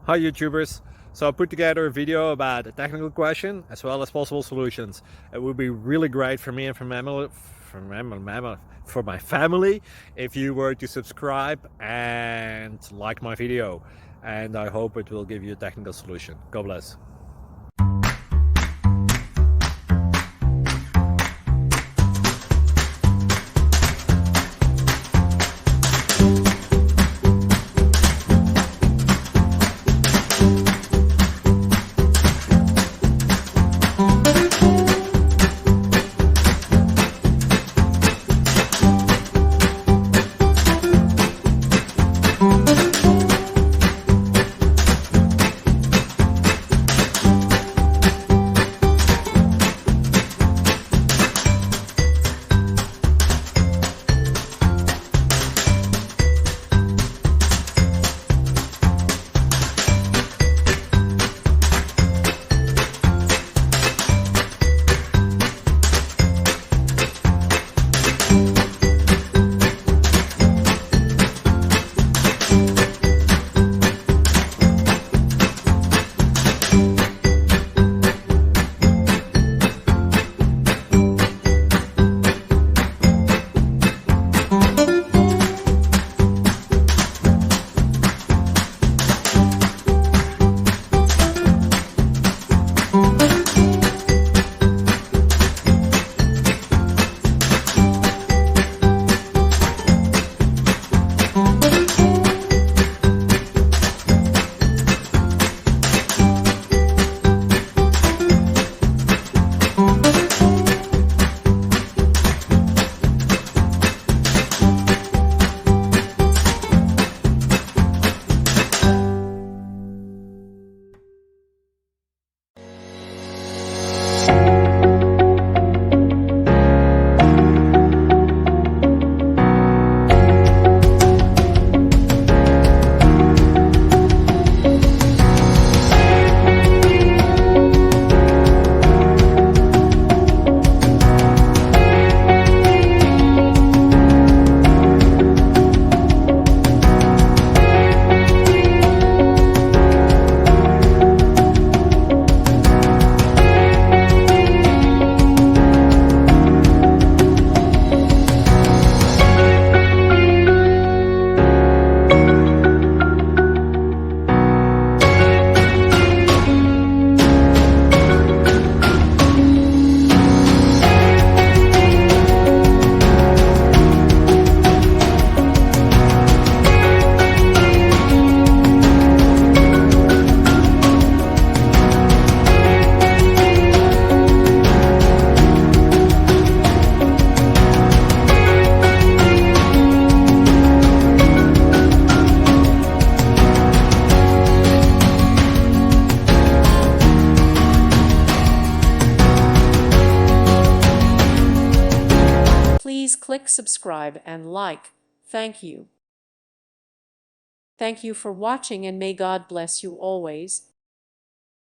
Hi YouTubers! So I put together a video about a technical question as well as possible solutions. It would be really great for me and for my family if you were to subscribe and like my video, and I hope it will give you a technical solution. God bless. Please click subscribe and like. Thank you. Thank you for watching, and may God bless you always.